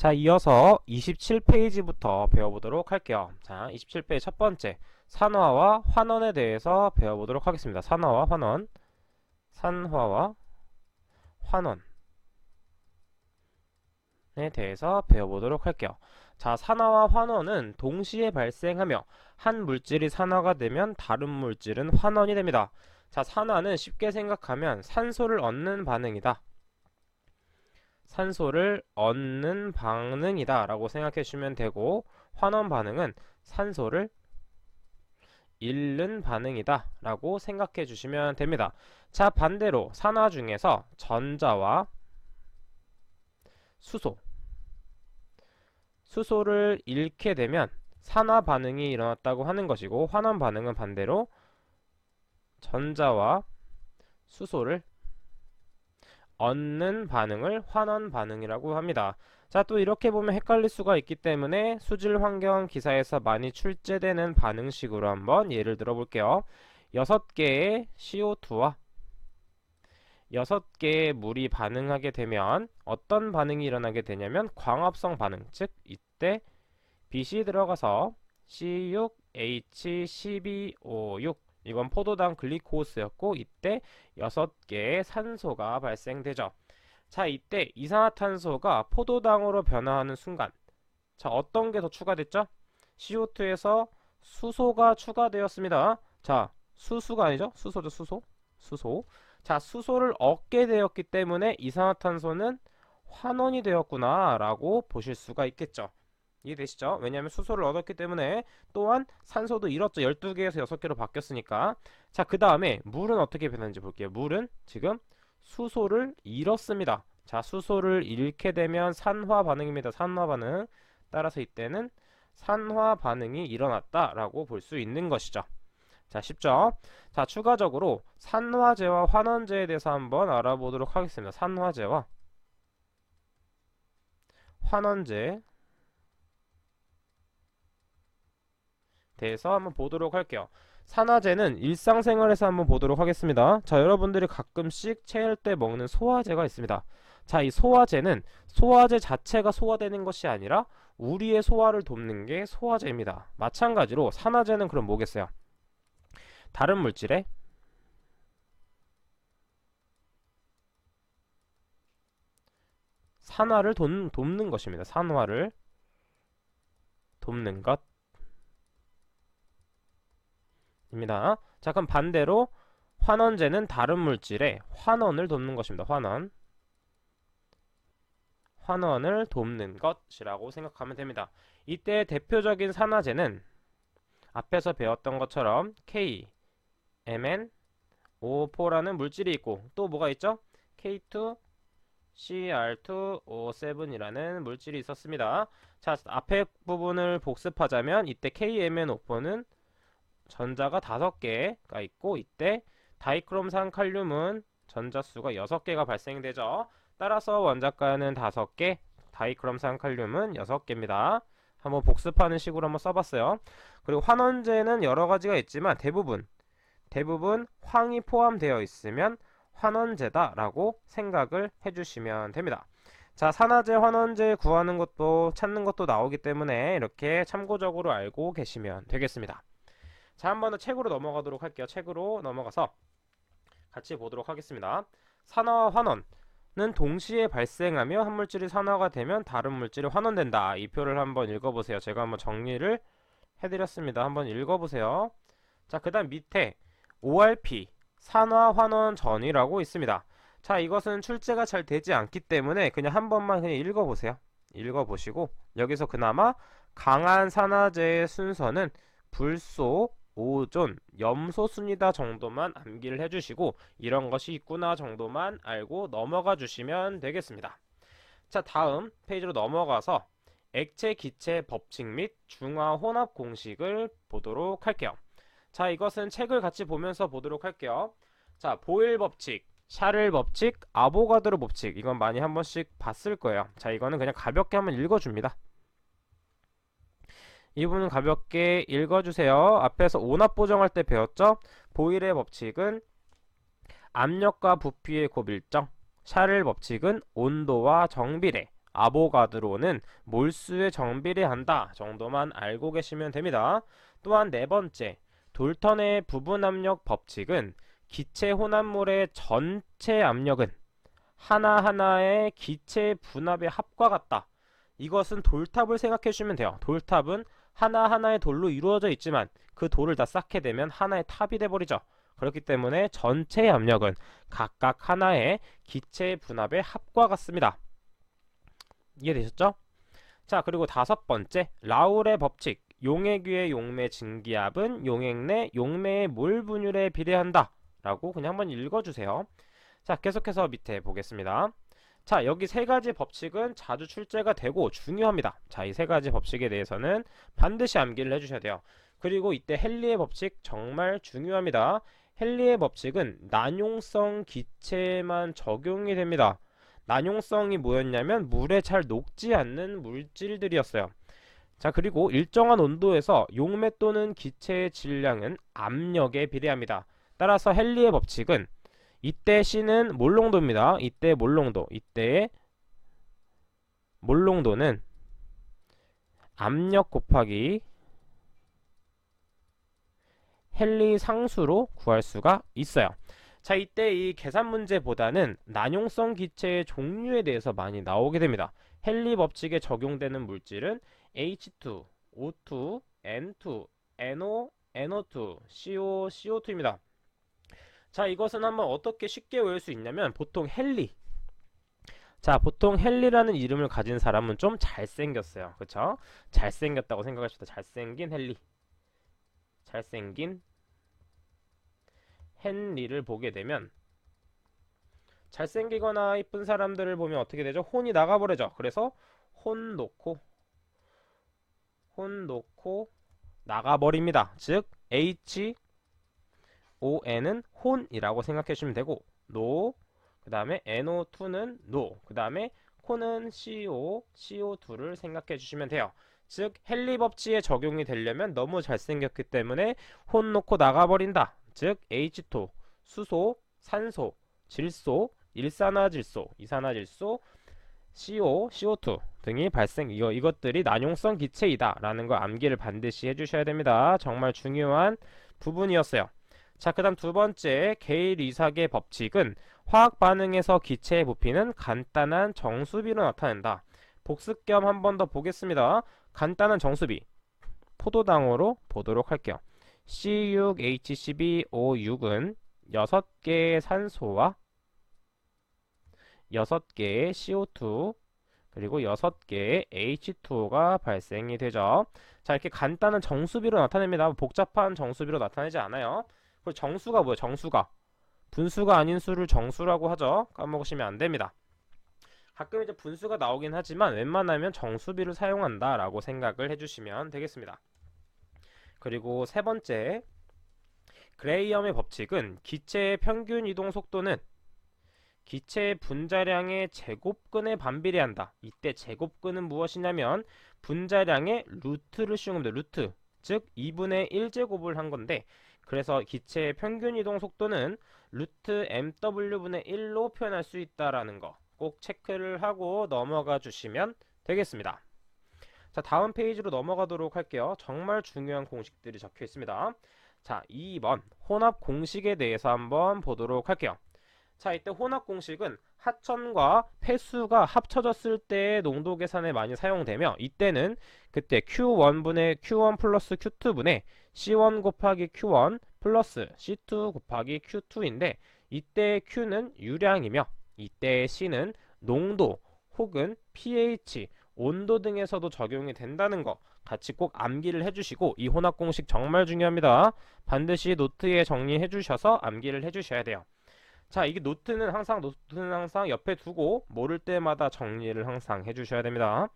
자, 이어서 27페이지부터 배워보도록 할게요. 자, 27페이지 첫 번째, 산화와 환원에 대해서 배워보도록 하겠습니다. 산화와 환원, 산화와 환원에 대해서 배워보도록 할게요. 자, 산화와 환원은 동시에 발생하며 한 물질이 산화가 되면 다른 물질은 환원이 됩니다. 자, 산화는 쉽게 생각하면 산소를 얻는 반응이다. 산소를 얻는 반응이다 라고 생각해 주시면 되고, 환원 반응은 산소를 잃는 반응이다 라고 생각해 주시면 됩니다. 자, 반대로 산화 중에서 전자와 수소를 잃게 되면 산화 반응이 일어났다고 하는 것이고, 환원 반응은 반대로 전자와 수소를 얻는 반응을 환원 반응이라고 합니다. 자, 또 이렇게 보면 헷갈릴 수가 있기 때문에 수질 환경 기사에서 많이 출제되는 반응식으로 한번 예를 들어 볼게요. 6개의 CO2와 6개의 물이 반응하게 되면 어떤 반응이 일어나게 되냐면 광합성 반응, 즉 이때 빛이 들어가서 C6H12O6, 이건 포도당 글리코스였고, 이때 6개의 산소가 발생되죠. 자, 이때 이산화탄소가 포도당으로 변화하는 순간, 자, 어떤 게 더 추가됐죠? CO2에서 수소가 추가되었습니다. 자, 수소가 아니죠? 수소죠, 수소. 자, 수소를 얻게 되었기 때문에 이산화탄소는 환원이 되었구나 라고 보실 수가 있겠죠. 이해되시죠? 왜냐하면 수소를 얻었기 때문에, 또한 산소도 잃었죠. 12개에서 6개로 바뀌었으니까. 자, 그 다음에 물은 어떻게 변하는지 볼게요. 물은 지금 수소를 잃었습니다. 자, 수소를 잃게 되면 산화 반응입니다. 산화 반응. 따라서 이때는 산화 반응이 일어났다라고 볼 수 있는 것이죠. 자, 쉽죠? 자, 추가적으로 산화제와 환원제에 대해서 한번 알아보도록 하겠습니다. 산화제와 환원제 대해서 한번 보도록 할게요. 산화제는 일상생활에서 한번 보도록 하겠습니다. 자, 여러분들이 가끔씩 체할 때 먹는 소화제가 있습니다. 자, 이 소화제는 소화제 자체가 소화되는 것이 아니라 우리의 소화를 돕는 게 소화제입니다. 마찬가지로 산화제는 그럼 뭐겠어요? 다른 물질에 산화를 돕는 것입니다. 산화를 돕는 것 입니다. 자, 그럼 반대로 환원제는 다른 물질에 환원을 돕는 것입니다. 환원을 돕는 것이라고 생각하면 됩니다. 이때 대표적인 산화제는 앞에서 배웠던 것처럼 KMnO4라는 물질이 있고, 또 뭐가 있죠? K2CR2O7이라는 물질이 있었습니다. 자, 앞에 부분을 복습하자면 이때 KMnO4는 전자가 5개가 있고, 이때 다이크롬산 칼륨은 전자수가 6개가 발생되죠. 따라서 원자가는 5개, 다이크롬산 칼륨은 6개입니다. 한번 복습하는 식으로 한번 써봤어요. 그리고 환원제는 여러가지가 있지만 대부분 황이 포함되어 있으면 환원제다 라고 생각을 해주시면 됩니다. 자, 산화제, 환원제 구하는 것도 찾는 것도 나오기 때문에 이렇게 참고적으로 알고 계시면 되겠습니다. 자, 한 번 더 책으로 넘어가도록 할게요. 책으로 넘어가서 같이 보도록 하겠습니다. 산화와 환원은 동시에 발생하며 한 물질이 산화가 되면 다른 물질이 환원된다. 이 표를 한번 읽어보세요. 제가 한번 정리를 해드렸습니다. 한번 읽어보세요. 자, 그 다음 밑에 ORP, 산화 환원 전이라고 있습니다. 자, 이것은 출제가 잘 되지 않기 때문에 그냥 한 번만 그냥 읽어보세요. 읽어보시고, 여기서 그나마 강한 산화제의 순서는 불소, 오존, 염소순이다 정도만 암기를 해주시고, 이런 것이 있구나 정도만 알고 넘어가 주시면 되겠습니다. 자, 다음 페이지로 넘어가서 액체 기체 법칙 및 중화 혼합 공식을 보도록 할게요. 자, 이것은 책을 같이 보면서 보도록 할게요. 자, 보일 법칙, 샤를 법칙, 아보가드로 법칙, 이건 많이 한 번씩 봤을 거예요. 자, 이거는 그냥 가볍게 한번 읽어줍니다. 이 부분 가볍게 읽어주세요. 앞에서 온압 보정할 때 배웠죠? 보일의 법칙은 압력과 부피의 곱일정, 샤를 법칙은 온도와 정비례, 아보가드로는 몰수에 정비례한다 정도만 알고 계시면 됩니다. 또한 네 번째, 돌턴의 부분압력 법칙은 기체 혼합물의 전체 압력은 하나하나의 기체 분압의 합과 같다. 이것은 돌탑을 생각해 주시면 돼요. 돌탑은 하나하나의 돌로 이루어져 있지만 그 돌을 다 쌓게 되면 하나의 탑이 돼버리죠. 그렇기 때문에 전체의 압력은 각각 하나의 기체 분압의 합과 같습니다. 이해되셨죠? 자, 그리고 다섯 번째, 라울의 법칙. 용액 위의 용매 증기압은 용액 내 용매의 몰 분율에 비례한다 라고 그냥 한번 읽어주세요. 자, 계속해서 밑에 보겠습니다. 자, 여기 세 가지 법칙은 자주 출제가 되고 중요합니다. 자, 이 세 가지 법칙에 대해서는 반드시 암기를 해주셔야 돼요. 그리고 이때 헨리의 법칙 정말 중요합니다. 헨리의 법칙은 난용성 기체에만 적용이 됩니다. 난용성이 뭐였냐면 물에 잘 녹지 않는 물질들이었어요. 자, 그리고 일정한 온도에서 용매 또는 기체의 질량은 압력에 비례합니다. 따라서 헨리의 법칙은 이때 C는 몰농도입니다. 이때 몰농도, 이때의 몰농도는 압력 곱하기 헨리 상수로 구할 수가 있어요. 자, 이때 이 계산 문제보다는 난용성 기체의 종류에 대해서 많이 나오게 됩니다. 헨리 법칙에 적용되는 물질은 H2, O2, N2, NO, NO2, CO, CO2입니다. 자, 이것은 한번 어떻게 쉽게 외울 수 있냐면 보통 헨리, 자, 보통 헨리라는 이름을 가진 사람은 좀 잘생겼어요. 그쵸? 잘생겼다고 생각하시다. 잘생긴 헨리, 잘생긴 헨리를 보게 되면 잘생기거나 이쁜 사람들을 보면 어떻게 되죠? 혼이 나가버리죠. 그래서 혼 놓고 나가버립니다. 즉 HON은 혼이라고 생각해 주시면 되고 노, 그 다음에 NO2는 노, 그 다음에 코는 CO, CO2를 생각해 주시면 돼요. 즉 헨리 법칙에 적용이 되려면 너무 잘생겼기 때문에 혼 놓고 나가버린다. 즉 H2, 수소, 산소, 질소, 일산화질소, 이산화질소, CO, CO2 등이 이것들이 난용성 기체이다 라는 거 암기를 반드시 해주셔야 됩니다. 정말 중요한 부분이었어요. 자, 그 다음 두 번째, 게일-이삭의 법칙은 화학 반응에서 기체의 부피는 간단한 정수비로 나타낸다. 복습 겸 한 번 더 보겠습니다. 간단한 정수비, 포도당으로 보도록 할게요. C6H12O6은 6개의 산소와 6개의 CO2 그리고 6개의 H2O가 발생이 되죠. 자, 이렇게 간단한 정수비로 나타냅니다. 복잡한 정수비로 나타내지 않아요. 그리고 정수가 뭐예요? 정수가 분수가 아닌 수를 정수라고 하죠. 까먹으시면 안 됩니다. 가끔 이제 분수가 나오긴 하지만 웬만하면 정수비를 사용한다 라고 생각을 해주시면 되겠습니다. 그리고 세 번째, 그레이엄의 법칙은 기체의 평균 이동 속도는 기체의 분자량의 제곱근에 반비례한다. 이때 제곱근은 무엇이냐면 분자량의 루트를 씌운 겁니다. 루트, 즉 2분의 1제곱을 한 건데, 그래서 기체의 평균 이동 속도는 루트 mw분의 1로 표현할 수 있다라는 거 꼭 체크를 하고 넘어가 주시면 되겠습니다. 자, 다음 페이지로 넘어가도록 할게요. 정말 중요한 공식들이 적혀 있습니다. 자, 2번 혼합 공식에 대해서 한번 보도록 할게요. 자, 이때 혼합 공식은 하천과 폐수가 합쳐졌을 때의 농도 계산에 많이 사용되며, 이때는 그때 Q1분의 Q1 플러스 Q2분의 C1 곱하기 Q1 플러스 C2 곱하기 Q2인데, 이때 Q는 유량이며 이때 C는 농도 혹은 pH, 온도 등에서도 적용이 된다는 거 같이 꼭 암기를 해주시고, 이 혼합 공식 정말 중요합니다. 반드시 노트에 정리해 주셔서 암기를 해주셔야 돼요. 자, 이게 노트는 항상 옆에 두고 모를 때마다 정리를 항상 해주셔야 됩니다.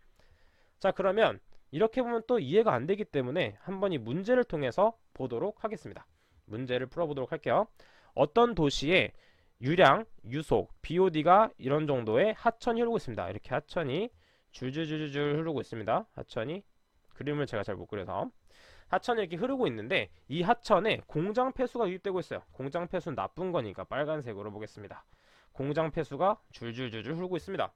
자, 그러면 이렇게 보면 또 이해가 안 되기 때문에 한번 이 문제를 통해서 보도록 하겠습니다. 문제를 풀어보도록 할게요. 어떤 도시에 유량, 유속, BOD가 이런 정도의 하천이 흐르고 있습니다. 이렇게 하천이 줄줄줄줄 흐르고 있습니다. 하천이, 그림을 제가 잘 못 그려서 하천이 이렇게 흐르고 있는데, 이 하천에 공장 폐수가 유입되고 있어요. 공장 폐수는 나쁜 거니까 빨간색으로 보겠습니다. 공장 폐수가 줄줄줄줄 흐르고 있습니다.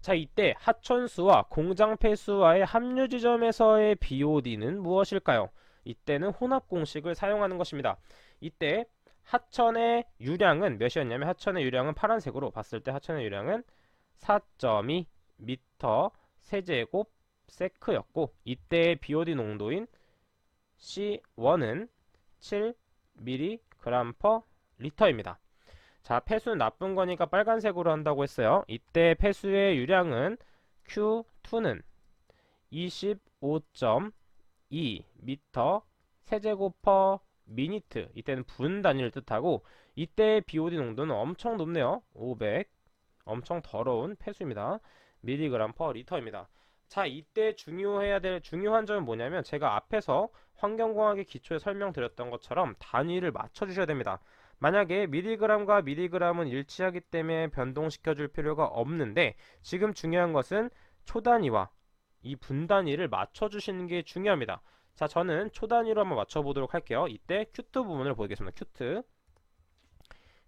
자, 이때 하천수와 공장 폐수와의 합류 지점에서의 BOD는 무엇일까요? 이때는 혼합 공식을 사용하는 것입니다. 이때 하천의 유량은 몇이었냐면 하천의 유량은 파란색으로 봤을 때 하천의 유량은 4.2 미터 세제곱 세크였고 이때의 BOD 농도인 C1은 7 mg per 리터입니다. 자, 폐수는 나쁜 거니까 빨간색으로 한다고 했어요. 이때 폐수의 유량은 Q2는 25.2 미터 세제곱 per 미니트. 이때는 분 단위를 뜻하고 이때의 BOD 농도는 엄청 높네요. 500. 엄청 더러운 폐수입니다. 밀리그램 퍼 리터입니다. 자, 이때 중요해야 될 중요한 점은 뭐냐면 제가 앞에서 환경공학의 기초에 설명드렸던 것처럼 단위를 맞춰주셔야 됩니다. 만약에 미리그램과 미리그램은 일치하기 때문에 변동시켜 줄 필요가 없는데 지금 중요한 것은 초단위와 이 분단위를 맞춰주시는 게 중요합니다. 자, 저는 초단위로 한번 맞춰보도록 할게요. 이때 Q2 부분을 보겠습니다.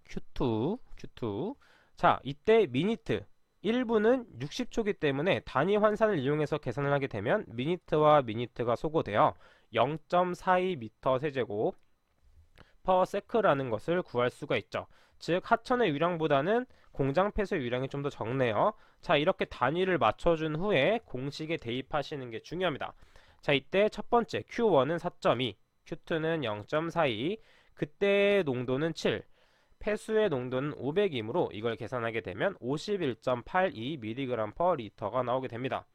Q2. 자, 이때 미니트 1분은 60초이기 때문에 단위 환산을 이용해서 계산을 하게 되면 미니트와 미니트가 소거되어 0.42m 세제곱 per sec라는 것을 구할 수가 있죠. 즉 하천의 유량보다는 공장 폐수의 유량이 좀 더 적네요. 자, 이렇게 단위를 맞춰준 후에 공식에 대입하시는 게 중요합니다. 자, 이때 첫 번째 Q1은 4.2, Q2는 0.42, 그때의 농도는 7, 폐수의 농도는 500이므로 이걸 계산하게 되면 51.82mg per 리터가 나오게 됩니다.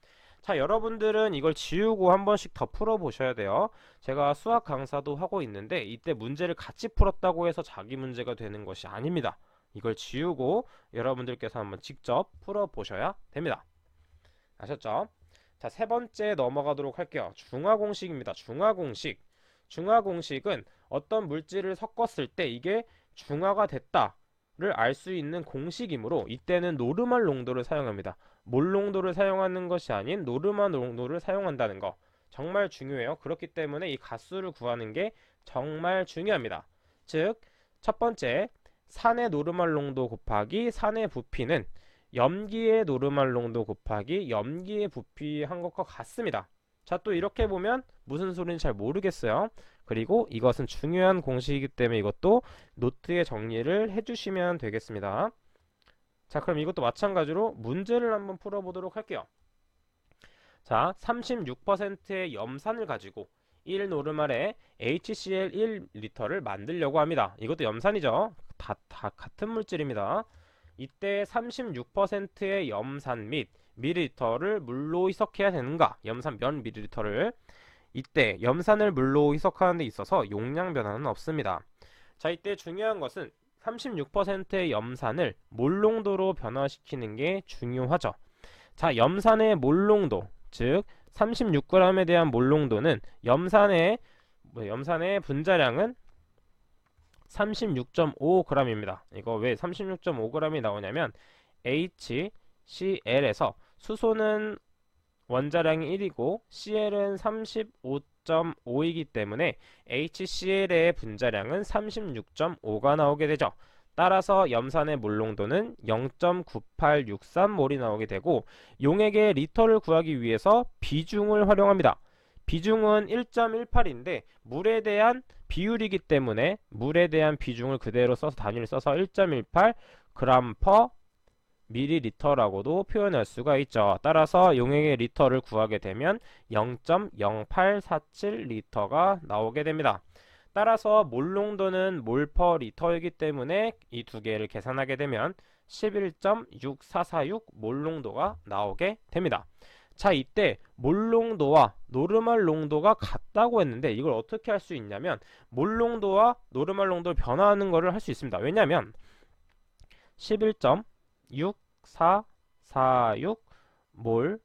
자, 여러분들은 이걸 지우고 한 번씩 더 풀어보셔야 돼요. 제가 수학 강사도 하고 있는데 이때 문제를 같이 풀었다고 해서 자기 문제가 되는 것이 아닙니다. 이걸 지우고 여러분들께서 한번 직접 풀어보셔야 됩니다. 아셨죠? 자, 세 번째 넘어가도록 할게요. 중화공식입니다. 중화공식은 어떤 물질을 섞었을 때 이게 중화가 됐다를 알 수 있는 공식이므로 이때는 노르말 농도를 사용합니다. 몰 농도를 사용하는 것이 아닌 노르말 농도를 사용한다는 거 정말 중요해요. 그렇기 때문에 이 가수를 구하는 게 정말 중요합니다. 즉, 첫 번째 산의 노르말 농도 곱하기 산의 부피는 염기의 노르말 농도 곱하기 염기의 부피 한 것과 같습니다. 자, 또 이렇게 보면 무슨 소리인지 잘 모르겠어요. 그리고 이것은 중요한 공식이기 때문에 이것도 노트에 정리를 해주시면 되겠습니다. 자, 그럼 이것도 마찬가지로 문제를 한번 풀어보도록 할게요. 자, 36%의 염산을 가지고 1노르말의 HCl 1리터를 만들려고 합니다. 이것도 염산이죠. 다 같은 물질입니다. 이때 36%의 염산 및 밀리리터를 물로 희석해야 되는가? 염산 몇 밀리리터를. 이때 염산을 물로 희석하는 데 있어서 용량 변화는 없습니다. 자, 이때 중요한 것은 36%의 염산을 몰 농도로 변화시키는 게 중요하죠. 자, 염산의 몰 농도, 즉 36g에 대한 몰 농도는 염산의 분자량은 36.5g입니다. 이거 왜 36.5g이 나오냐면 HCl에서 수소는 원자량이 1이고 Cl은 35.5이기 때문에 HCl의 분자량은 36.5가 나오게 되죠. 따라서 염산의 몰 농도는 0.9863몰이 나오게 되고 용액의 리터를 구하기 위해서 비중을 활용합니다. 비중은 1.18인데 물에 대한 비율이기 때문에 물에 대한 비중을 그대로 써서 단위를 써서 1.18 g per 밀리리터라고도 표현할 수가 있죠. 따라서 용액의 리터를 구하게 되면 0.0847리터가 나오게 됩니다. 따라서 몰 농도는 몰 퍼 리터이기 때문에 이 두 개를 계산하게 되면 11.6446 몰 농도가 나오게 됩니다. 자, 이때 몰 농도와 노르말 농도가 같다고 했는데 이걸 어떻게 할 수 있냐면 몰 농도와 노르말 농도를 변화하는 것을 할 수 있습니다. 왜냐하면 11.6446 몰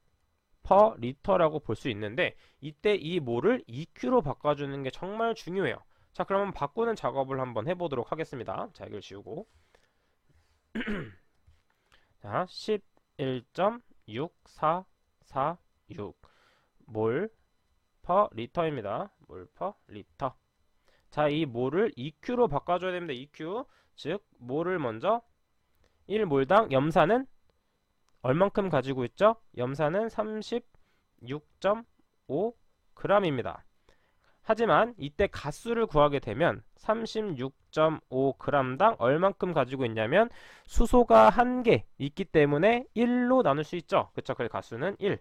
퍼 리터라고 볼 수 있는데 이때 이 몰을 EQ로 바꿔주는 게 정말 중요해요. 자, 그러면 바꾸는 작업을 한번 해보도록 하겠습니다. 자, 이걸 지우고 자, 11.6446 몰 퍼 리터입니다. 몰 퍼 리터. 자, 이 몰을 EQ로 바꿔줘야 됩니다. EQ. 즉 몰을 먼저 1몰당 염산은 얼만큼 가지고 있죠? 염산은 36.5g입니다. 하지만 이때 가수를 구하게 되면 36.5g당 얼만큼 가지고 있냐면 수소가 1개 있기 때문에 1로 나눌 수 있죠. 그쵸? 그 가수는 1.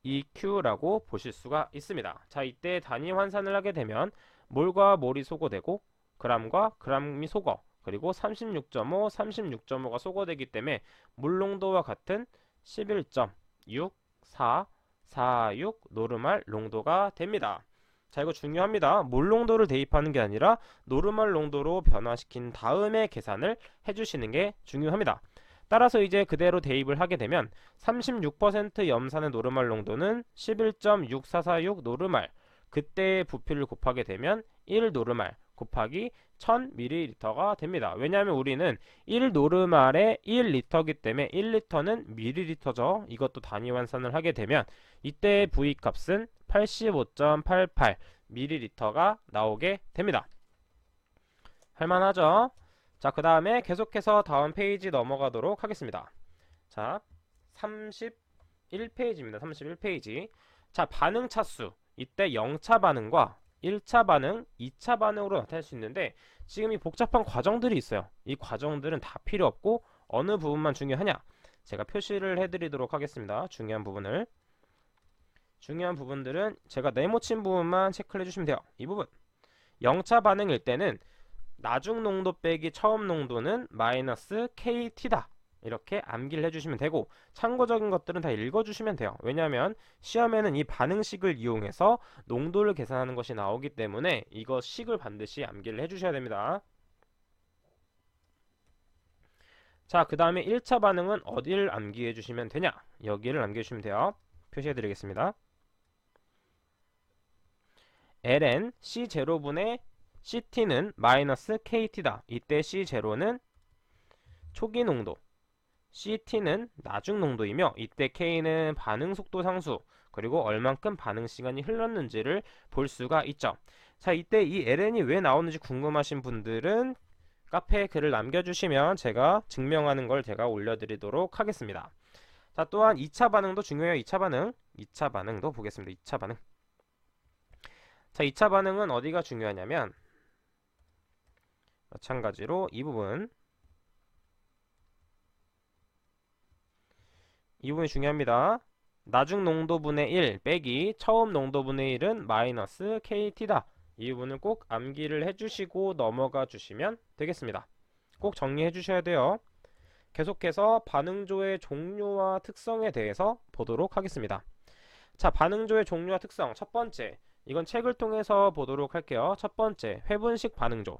EQ라고 보실 수가 있습니다. 자, 이때 단위 환산을 하게 되면 몰과 몰이 소거되고 g과 g이 소거, 그리고 36.5, 36.5가 소거되기 때문에 물 농도와 같은 11.6446 노르말 농도가 됩니다. 자, 이거 중요합니다. 물 농도를 대입하는 게 아니라 노르말 농도로 변화시킨 다음에 계산을 해주시는 게 중요합니다. 따라서 이제 그대로 대입을 하게 되면 36% 염산의 노르말 농도는 11.6446 노르말, 그때의 부피를 곱하게 되면 1 노르말 곱하기 1000ml가 됩니다. 왜냐하면 우리는 1 노르말에 1리터이기 때문에 1리터는 ml죠. 이것도 단위 환산을 하게 되면 이때의 V 값은 85.88ml가 나오게 됩니다. 할만하죠? 자, 그 다음에 계속해서 다음 페이지 넘어가도록 하겠습니다. 자, 31페이지입니다. 31페이지. 자, 반응 차수. 이때 0차 반응과 1차 반응, 2차 반응으로 나타낼 수 있는데 지금 이 복잡한 과정들이 있어요. 이 과정들은 다 필요 없고 어느 부분만 중요하냐? 제가 표시를 해드리도록 하겠습니다. 중요한 부분들은 제가 네모친 부분만 체크를 해주시면 돼요. 이 부분. 0차 반응일 때는 나중 농도 빼기 처음 농도는 마이너스 KT다. 이렇게 암기를 해주시면 되고 참고적인 것들은 다 읽어주시면 돼요. 왜냐하면 시험에는 이 반응식을 이용해서 농도를 계산하는 것이 나오기 때문에 이거 식을 반드시 암기를 해주셔야 됩니다. 자, 그 다음에 1차 반응은 어디를 암기해 주시면 되냐? 여기를 암기해 주시면 돼요. 표시해 드리겠습니다. ln C0분의 CT는 마이너스 KT다. 이때 C0는 초기 농도, CT는 나중 농도이며 이때 K는 반응 속도 상수, 그리고 얼만큼 반응 시간이 흘렀는지를 볼 수가 있죠. 자, 이때 이 ln이 왜 나오는지 궁금하신 분들은 카페에 글을 남겨주시면 제가 증명하는 걸 제가 올려드리도록 하겠습니다. 자, 또한 2차 반응도 중요해요. 2차 반응도 보겠습니다. 2차 반응. 자, 2차 반응은 어디가 중요하냐면 마찬가지로 이 부분이 중요합니다. 나중 농도분의 1 빼기 처음 농도분의 1은 마이너스 KT다. 이 부분을 꼭 암기를 해주시고 넘어가 주시면 되겠습니다. 꼭 정리해 주셔야 돼요. 계속해서 반응조의 종류와 특성에 대해서 보도록 하겠습니다. 자, 반응조의 종류와 특성. 첫 번째, 이건 책을 통해서 보도록 할게요. 첫 번째, 회분식 반응조.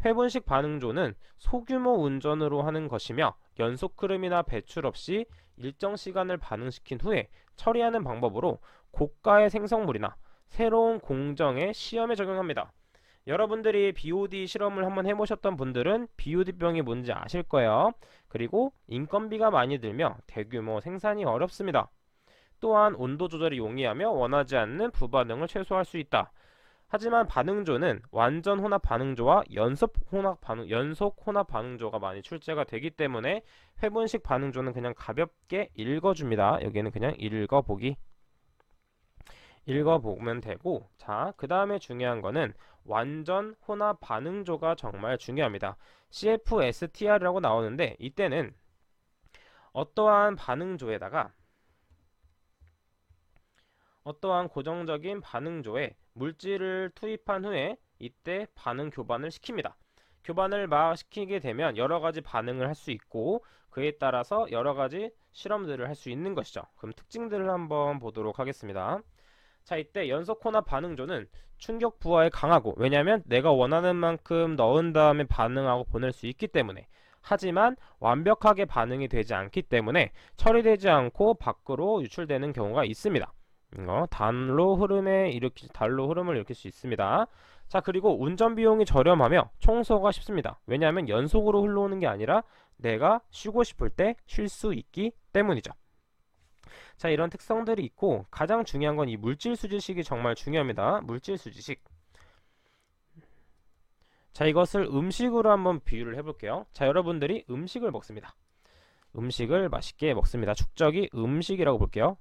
회분식 반응조는 소규모 운전으로 하는 것이며 연속 흐름이나 배출 없이 일정 시간을 반응시킨 후에 처리하는 방법으로 고가의 생성물이나 새로운 공정의 시험에 적용합니다. 여러분들이 BOD 실험을 한번 해보셨던 분들은 BOD병이 뭔지 아실 거예요. 그리고 인건비가 많이 들며 대규모 생산이 어렵습니다. 또한 온도 조절이 용이하며 원하지 않는 부반응을 최소화할 수 있다. 하지만 반응조는 완전 혼합 반응조와 연속 혼합 반응조가 많이 출제가 되기 때문에 회분식 반응조는 그냥 가볍게 읽어줍니다. 여기는 그냥 읽어보면 되고, 자, 그 다음에 중요한 거는 완전 혼합 반응조가 정말 중요합니다. CFSTR이라고 나오는데 이때는 어떠한 반응조에다가 어떠한 고정적인 반응조에 물질을 투입한 후에 이때 반응 교반을 시킵니다. 교반을 막 시키게 되면 여러가지 반응을 할 수 있고 그에 따라서 여러가지 실험들을 할 수 있는 것이죠. 그럼 특징들을 한번 보도록 하겠습니다. 자, 이때 연속 혼합 반응조는 충격 부하에 강하고, 왜냐하면 내가 원하는 만큼 넣은 다음에 반응하고 보낼 수 있기 때문에, 하지만 완벽하게 반응이 되지 않기 때문에 처리되지 않고 밖으로 유출되는 경우가 있습니다. 단로 흐름을 일으킬 수 있습니다. 자, 그리고 운전 비용이 저렴하며 청소가 쉽습니다. 왜냐하면 연속으로 흘러오는 게 아니라 내가 쉬고 싶을 때 쉴 수 있기 때문이죠. 자, 이런 특성들이 있고 가장 중요한 건 이 물질 수지식이 정말 중요합니다. 물질 수지식. 자, 이것을 음식으로 한번 비유를 해볼게요. 자, 여러분들이 음식을 먹습니다. 음식을 맛있게 먹습니다. 축적이 음식이라고 볼게요.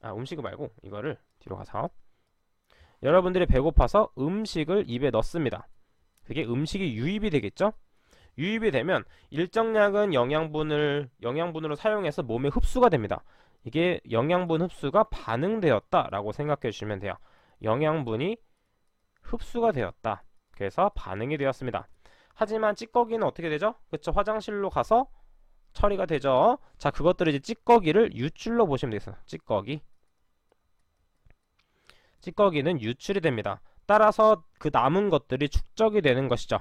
음식을 말고 이거를 뒤로 가서 여러분들이 배고파서 음식을 입에 넣습니다. 그게 음식이 유입이 되겠죠? 유입이 되면 일정량은 영양분으로 사용해서 몸에 흡수가 됩니다. 이게 영양분 흡수가 반응되었다 라고 생각해 주시면 돼요. 영양분이 흡수가 되었다. 그래서 반응이 되었습니다. 하지만 찌꺼기는 어떻게 되죠? 그쵸? 화장실로 가서 처리가 되죠. 자, 그것들을 이제 찌꺼기를 유출로 보시면 되겠어요. 찌꺼기는 유출이 됩니다. 따라서 그 남은 것들이 축적이 되는 것이죠.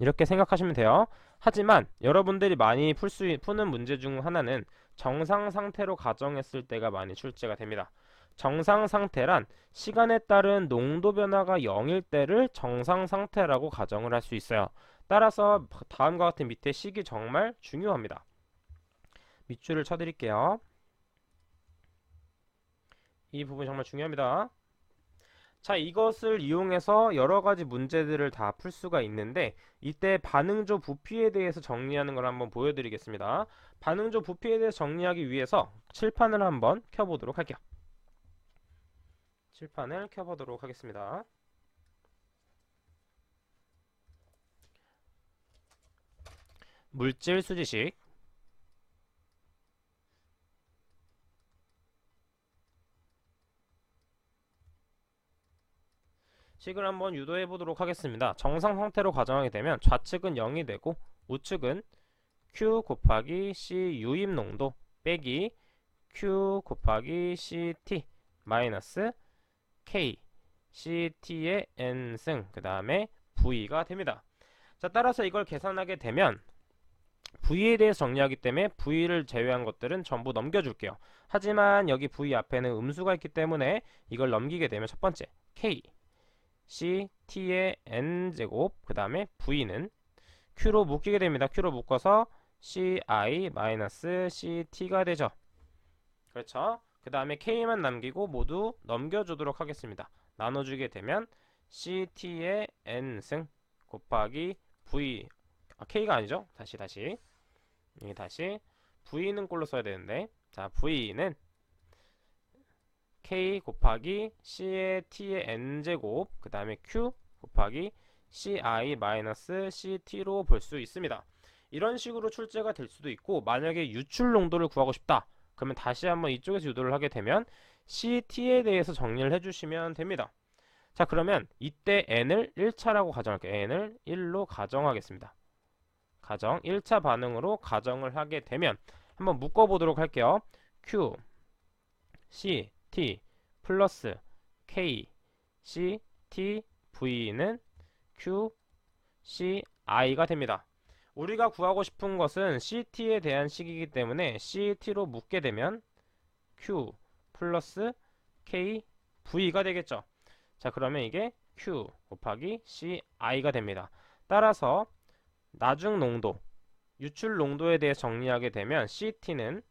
이렇게 생각하시면 돼요. 하지만 여러분들이 많이 푸는 문제 중 하나는 정상 상태로 가정했을 때가 많이 출제가 됩니다. 정상 상태란 시간에 따른 농도 변화가 0일 때를 정상 상태라고 가정을 할 수 있어요. 따라서 다음과 같은 밑에 식이 정말 중요합니다. 밑줄을 쳐드릴게요. 이 부분 정말 중요합니다. 자, 이것을 이용해서 여러가지 문제들을 다 풀 수가 있는데 이때 반응조 부피에 대해서 정리하는 걸 한번 보여드리겠습니다. 반응조 부피에 대해서 정리하기 위해서 칠판을 한번 켜보도록 할게요. 칠판을 켜보도록 하겠습니다. 물질 수지식 식을 한번 유도해 보도록 하겠습니다. 정상 상태로 가정하게 되면 좌측은 0이 되고 우측은 Q 곱하기 C 유입 농도 빼기 Q 곱하기 CT 마이너스 K CT의 N승 그 다음에 V가 됩니다. 자, 따라서 이걸 계산하게 되면 V에 대해서 정리하기 때문에 V를 제외한 것들은 전부 넘겨줄게요. 하지만 여기 V 앞에는 음수가 있기 때문에 이걸 넘기게 되면 첫 번째 K CT의 N제곱 그 다음에 V는 Q로 묶이게 됩니다. Q로 묶어서 CI-CT가 되죠. 그렇죠? 그 다음에 K만 남기고 모두 넘겨주도록 하겠습니다. 나눠주게 되면 CT의 N승 곱하기 V K가 아니죠? 다시 V는 꼴로 써야 되는데 자, V는 K 곱하기 C의 T의 N제곱 그 다음에 Q 곱하기 CI-CT로 볼 수 있습니다. 이런 식으로 출제가 될 수도 있고 만약에 유출 농도를 구하고 싶다 그러면 다시 한번 이쪽에서 유도를 하게 되면 CT에 대해서 정리를 해주시면 됩니다. 자, 그러면 이때 N을 1차라고 가정할게요. N을 1로 가정하겠습니다. 1차 반응으로 가정을 하게 되면 한번 묶어보도록 할게요. Q, C, T 플러스 K, C, T, V는 Q, C, I가 됩니다. 우리가 구하고 싶은 것은 CT에 대한 식이기 때문에 CT로 묶게 되면 Q 플러스 K, V가 되겠죠. 자, 그러면 이게 Q 곱하기 CI가 됩니다. 따라서 나중 농도, 유출 농도에 대해 정리하게 되면 CT는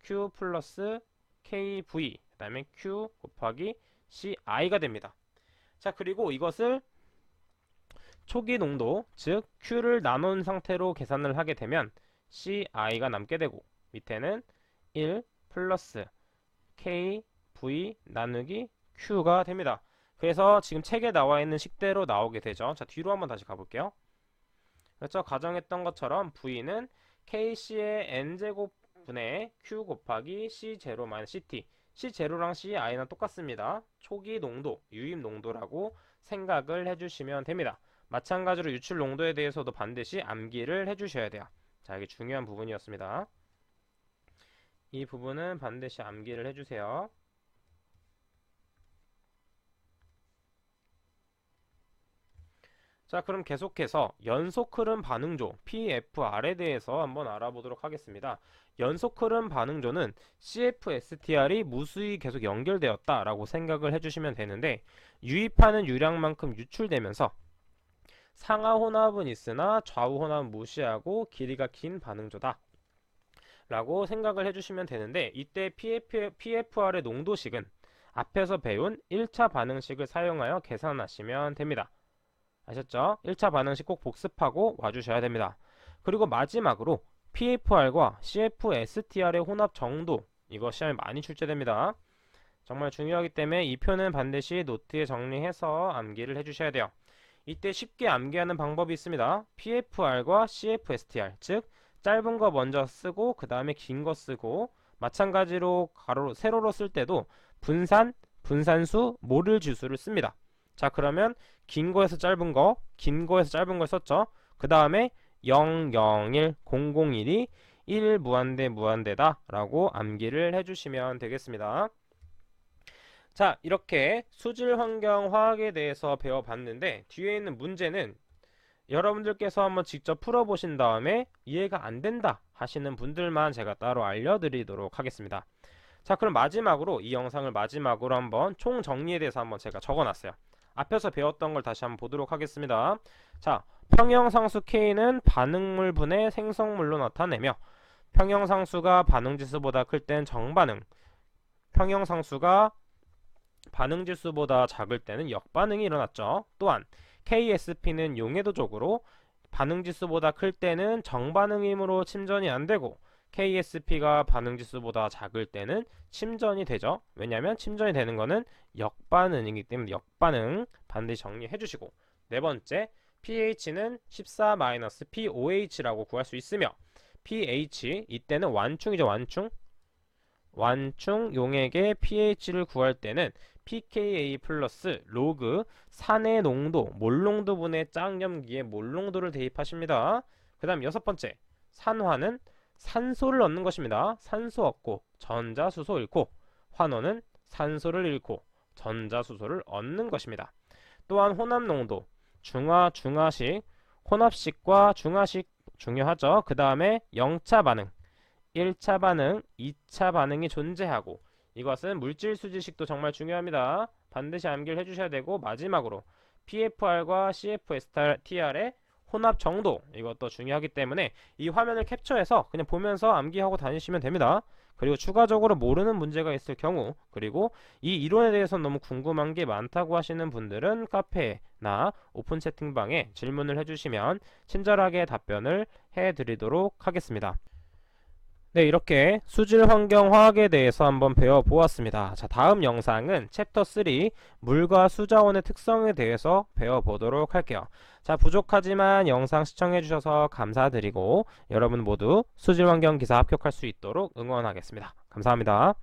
Q 플러스 KV 그 다음에 Q 곱하기 CI가 됩니다. 자, 그리고 이것을 초기 농도, 즉 Q를 나눈 상태로 계산을 하게 되면 CI가 남게 되고 밑에는 1 플러스 KV 나누기 Q가 됩니다. 그래서 지금 책에 나와 있는 식대로 나오게 되죠. 자, 뒤로 한번 다시 가볼게요. 그렇죠? 가정했던 것처럼 V는 KC의 N제곱 분의 Q 곱하기 C0 마이너스 CT C0랑 CI는 똑같습니다. 초기 농도, 유입 농도라고 생각을 해주시면 됩니다. 마찬가지로 유출 농도에 대해서도 반드시 암기를 해주셔야 돼요. 자, 이게 중요한 부분이었습니다. 이 부분은 반드시 암기를 해주세요. 자, 그럼 계속해서 연속 흐름 반응조 PFR에 대해서 한번 알아보도록 하겠습니다. 연속 흐름 반응조는 CFSTR이 무수히 계속 연결되었다라고 생각을 해주시면 되는데 유입하는 유량만큼 유출되면서 상하 혼합은 있으나 좌우 혼합은 무시하고 길이가 긴 반응조다 라고 생각을 해주시면 되는데 이때 PFR의 농도식은 앞에서 배운 1차 반응식을 사용하여 계산하시면 됩니다. 아셨죠? 1차 반응식 꼭 복습하고 와주셔야 됩니다. 그리고 마지막으로 PFR과 CFSTR의 혼합 정도, 이거 시험에 많이 출제됩니다. 정말 중요하기 때문에 이 표는 반드시 노트에 정리해서 암기를 해주셔야 돼요. 이때 쉽게 암기하는 방법이 있습니다. PFR과 CFSTR, 즉 짧은 거 먼저 쓰고 그 다음에 긴 거 쓰고, 마찬가지로 가로 세로로 쓸 때도 분산, 분산수, 모를 주수를 씁니다. 자, 그러면 긴 거에서 짧은 거, 긴 거에서 짧은 걸 썼죠. 그 다음에 0, 0, 1, 0, 0, 1이 1 무한대 무한대다 라고 암기를 해주시면 되겠습니다. 자, 이렇게 수질 환경 화학에 대해서 배워봤는데, 뒤에 있는 문제는 여러분들께서 한번 직접 풀어보신 다음에 이해가 안 된다 하시는 분들만 제가 따로 알려드리도록 하겠습니다. 자, 그럼 마지막으로 이 영상을 마지막으로 한번 총 정리에 대해서 한번 제가 적어놨어요. 앞에서 배웠던 걸 다시 한번 보도록 하겠습니다. 자, 평형상수 K는 반응물 분의 생성물로 나타내며, 평형상수가 반응지수보다 클 땐 정반응, 평형상수가 반응지수보다 작을 때는 역반응이 일어났죠. 또한 KSP는 용해도적으로 반응지수보다 클 때는 정반응이므로 침전이 안되고, KSP가 반응지수보다 작을 때는 침전이 되죠. 왜냐하면 침전이 되는 거는 역반응이기 때문에 역반응 반드시 정리해 주시고, 네 번째, pH는 14-POH라고 구할 수 있으며, pH 이때는 완충이죠. 완충 용액의 pH를 구할 때는 pKa 플러스 로그 산의 농도, 몰농도 분의 짝염기의 몰농도를 대입하십니다. 그 다음 여섯 번째, 산화는 산소를 얻는 것입니다. 산소 얻고 전자수소 잃고, 환원은 산소를 잃고 전자수소를 얻는 것입니다. 또한 혼합농도, 중화, 중화식, 혼합식과 중화식 중요하죠. 그 다음에 0차 반응, 1차 반응, 2차 반응이 존재하고, 이것은 물질 수지식도 정말 중요합니다. 반드시 암기를 해주셔야 되고, 마지막으로 PFR과 CFSTR의 혼합 정도, 이것도 중요하기 때문에 이 화면을 capture해서 그냥 보면서 암기하고 다니시면 됩니다. 그리고 추가적으로 모르는 문제가 있을 경우, 그리고 이 이론에 대해서 너무 궁금한 게 많다고 하시는 분들은 카페나 오픈 채팅방에 질문을 해주시면 친절하게 답변을 해드리도록 하겠습니다. 네, 이렇게 수질 환경 화학에 대해서 한번 배워보았습니다. 자, 다음 영상은 챕터 3 물과 수자원의 특성에 대해서 배워보도록 할게요. 자, 부족하지만 영상 시청해주셔서 감사드리고, 여러분 모두 수질 환경 기사 합격할 수 있도록 응원하겠습니다. 감사합니다.